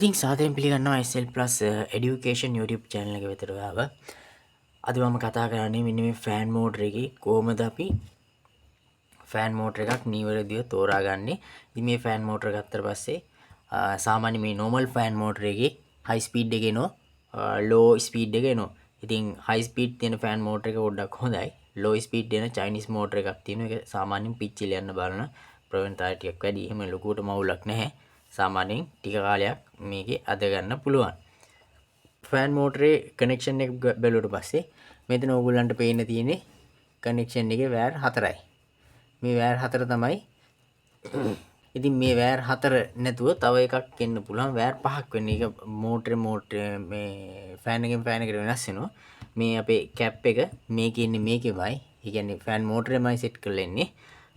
ඉතින් සාදරයෙන් පිළිගන්නවා SL Plus Education YouTube channel එක වෙතට ඔයාව. අද මම කතා කරන්නේ මෙන්න මේ ෆෑන් මෝටර් එකේ කොහොමද අපි ෆෑන් මෝටර් එකක් නිවැරදිව තෝරාගන්නේ. ඉතින් මේ ෆෑන් මෝටර් ගත්තට පස්සේ සාමාන්‍ය මේ normal ෆෑන් මෝටර් එකේ high speed එක එනවා, low speed එක එනවා. ඉතින් high speed තියෙන ෆෑන් මෝටර් එක පොඩ්ඩක් හොඳයි. low speed දෙන Chinese මෝටර් එකක් තියෙනවා. ඒක සාමාන්‍යයෙන් පිච්චිල යන්න බලන ප්‍රවණතාවය ටිකක් වැඩි. එහෙම ලොකුවට මවුලක් නැහැ. සාමාන්‍යයෙන් ටික කාලයක් මේකේ අද ගන්න පුළුවන්. ෆෑන් මෝටරේ කනෙක්ෂන් එක බැලුවට පස්සේ මෙතන ඕගොල්ලන්ට පේන්න තියෙන්නේ කනෙක්ෂන් එකේ වයර් 4යි. මේ වයර් 4 තමයි. ඉතින් මේ වයර් 4 නැතුව තව එකක් එන්න පුළුවන් වයර් 5ක් වෙන්න. ඒක මෝටරේ මේ ෆෑන් එකෙන් ෆෑන් එකට වෙනස් වෙනවා. මේ අපේ කැප් එක මේකේ ඉන්නේ මේකෙමයි. ඒ කියන්නේ ෆෑන් මෝටරේමයි සෙට් කරලා ඉන්නේ.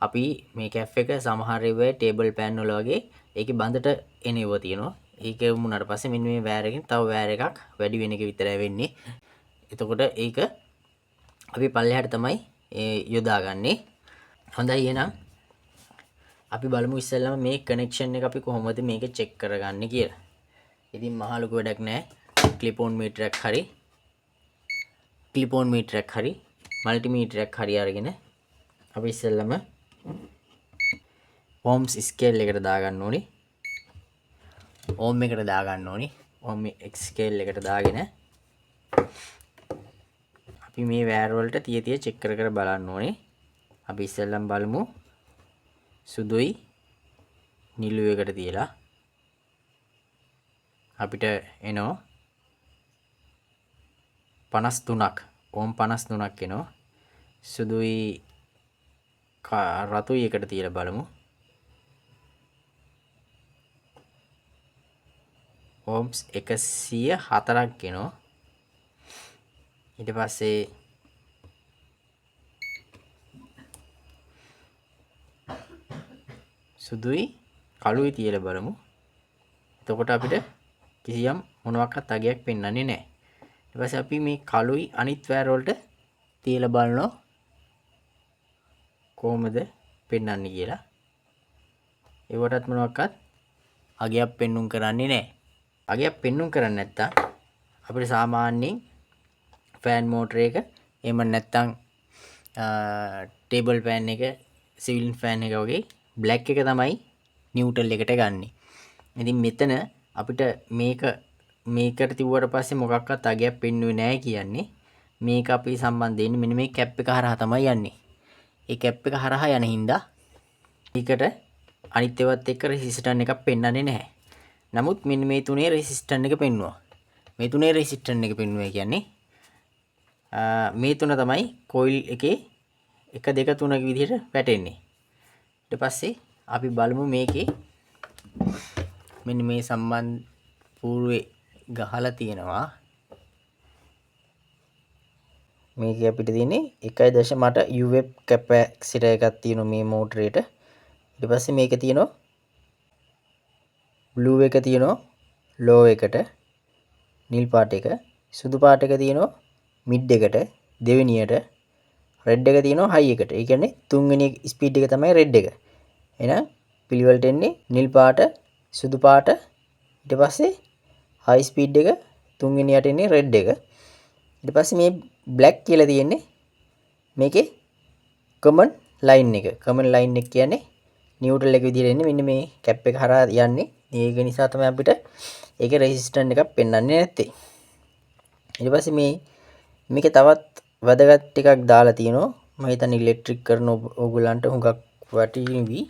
අපි මේ කැප් එක සමහර ඒවායේ ටේබල් පෑන් වල වගේ ඒකේ බඳට එන ඒවා තියෙනවා. ඒක වුණාට පස්සේ මෙන්න මේ වයර් එකෙන් තව වයර් එකක් වැඩි වෙන එක විතරයි වෙන්නේ. එතකොට ඒක අපි පල්ලෙහාට තමයි යොදාගන්නේ. හොඳයි එහෙනම් අපි බලමු ඉස්සෙල්ලාම මේ කනෙක්ෂන් එක අපි කොහොමද මේක චෙක් කරගන්නේ කියලා. ඉතින් මහා ලොකු වැඩක් නැහැ. ක්ලිප් ඔන් මීටරයක් හරි මල්ටිමීටරයක් හරි අරගෙන අපි ඉස්සෙල්ලාම ohms ස්කේල් එකට දාගන්න ඕනේ. ඕම් එකට දාගන්න ඕනේ. ඕම් ස්කේල් එකට දාගෙන අපි මේ වයර් වලට තිය චෙක් කර බලන්න ඕනේ. අපි ඉස්සෙල්ලම බලමු සුදුයි නිලු එකට තියලා අපිට එනවා 53ක් ඕම් 53ක් එනවා. සුදුයි රතුයි එකට තියලා බලමු. ohms 104ක් එනවා. ඊට පස්සේ සුදුයි කළුයි තියලා බලමු. එතකොට අපිට කිසියම් මොනවාක්වත් අගයක් පෙන්වන්නේ නැහැ. ඊට පස්සේ අපි මේ කළුයි අනිත් වයර් වලට තියලා බලනවා කොහොමද පෙන්වන්නේ කියලා. ඒවටත් මොනවාක්වත් අගයක් පෙන්වුම් කරන්නේ නැහැ. අගයක් පෙන්වුම් කරන්නේ නැත්තම් අපිට සාමාන්‍යයෙන් ෆෑන් මෝටර එක එහෙම නැත්තම් ටේබල් ෆෑන් එක සිලින් ෆෑන් එක වගේ බ්ලැක් එක තමයි නිව්ට්‍රල් එකට ගන්නෙ. ඉතින් මෙතන අපිට මේකට තිබුවට පස්සේ මොකක්වත් අගයක් පෙන්වුවේ නැහැ කියන්නේ මේක අපි සම්බන්ධ වෙන්නේ මෙන්න මේ කැප් එක හරහා තමයි යන්නේ. ඒ කැප් එක හරහා යන හින්දා ඒකට අනිත් ඒවාත් එක්ක රෙසිස්ටන්ස් එකක් පෙන්වන්නේ නැහැ. නමුත් මෙන්න මේ තුනේ රෙසිස්ටන්ස් එක පෙන්වුවා. මේ තුනේ රෙසිස්ටන්ස් එක පෙන්වුවා කියන්නේ මේ තුන තමයි කොයිල් එකේ 1 2 3 විදිහට වැටෙන්නේ. ඊට පස්සේ අපි බලමු මේකේ මෙන්න මේ සම්බන්ධ పూర్වේ ගහලා තියෙනවා. මේකේ අපිට තියෙන්නේ 1.8 UF කැපැසිටර් එකක් තියෙනවා මේ මෝටරේට. ඊට පස්සේ මේකේ තියෙනවා බ්ලූ එක තියෙනවා ලෝ එකට, නිල් පාට එක, සුදු පාට එක තියෙනවා මිඩ් එකට, දෙවෙනියට, රෙඩ් එක තියෙනවා හයි එකට. ඒ කියන්නේ තුන්වෙනි ස්පීඩ් එක තමයි රෙඩ් එක. එහෙනම් පිළිවෙලට එන්නේ නිල් පාට, සුදු පාට, ඊට පස්සේ හයි ස්පීඩ් එක, තුන්වෙනියට එන්නේ රෙඩ් එක. ඊට පස්සේ මේ බ්ලැක් කියලා තියෙන්නේ මේකේ කමන් ලයින් එක. කමන් ලයින් එක කියන්නේ නියුට්‍රල් එක විදිහට එන්නේ මෙන්න මේ කැප් එක හරහා යන්නේ. ඒක නිසා තමයි අපිට ඒකේ රෙසිස්ටන්ස් එකක් පෙන්වන්නේ නැත්තේ. ඊට පස්සේ මේකේ තවත් වැදගත් ටිකක් දාලා තියෙනවා. මම හිතන්නේ ඉලෙක්ට්‍රික් කරන ඕගොල්ලන්ට හුඟක් වටිනවි.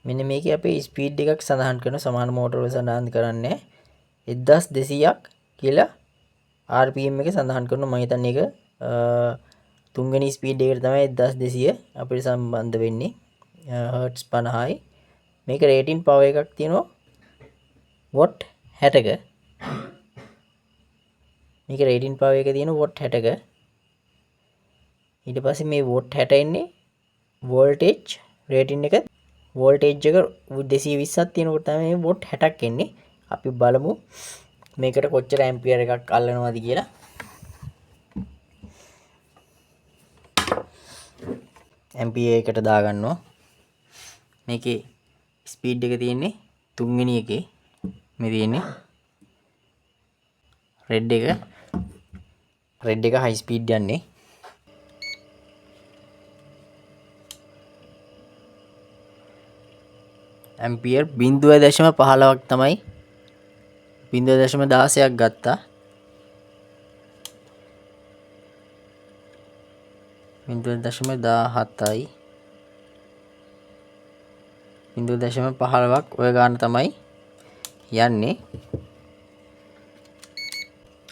මෙන්න මේකේ අපේ ස්පීඩ් එකක් සඳහන් කරන සමාන මෝටර වල සඳහන් කරන්නේ 1200ක් කියලා RPM එක සඳහන් කරනවා. මම හිතන්නේ ඒක තුන්වෙනි ස්පීඩ් එකට තමයි 1200 අපිට සම්බන්ධ වෙන්නේ. හර්ට්ස් 50යි. මේක රේටින් පවර් එකක් තියෙනවා වොට් 60ක. මේක රේටින් පවර් එක තියෙනවා වොට් 60ක. ඊට පස්සේ මේ වොට් 60 එන්නේ වෝල්ටේජ් රේටින් එක වෝල්ටේජ් එක 220ක් තියෙනකොට තමයි මේ වොට් 60ක් එන්නේ. අපි බලමු මේකට කොච්චර ඇම්පියර් එකක් අල්ලනවද කියලා. ඇම්පියර් එකට දාගන්නවා. මේකේ ස්පීඩ් එක තියෙන්නේ තුන්වෙනි එකේ මේ තියෙන්නේ රෙඩ් එක හයි ස්පීඩ් යන්නේ. ඇම්පියර් 0.15ක් තමයි 0.16ක් ගත්තා. 0.17යි 0.15ක් ඔය ගාන තමයි යන්නේ.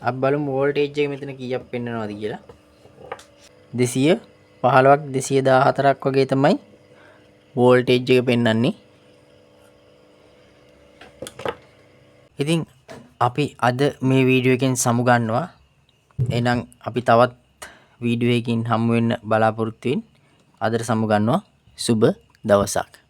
අපි බලමු වෝල්ටේජ් එක මෙතන කීයක් පෙන්වනවද කියලා. 215ක් 214ක් වගේ තමයි වෝල්ටේජ් එක පෙන්වන්නේ. ඉතින් අපි අද මේ වීඩියෝ එකෙන් සමුගන්නවා. එහෙනම් අපි තවත් වීඩියෝ එකකින් හමු වෙන්න බලාපොරොත්තු වෙමින් අදට සමුගන්නවා. සුබ දවසක්.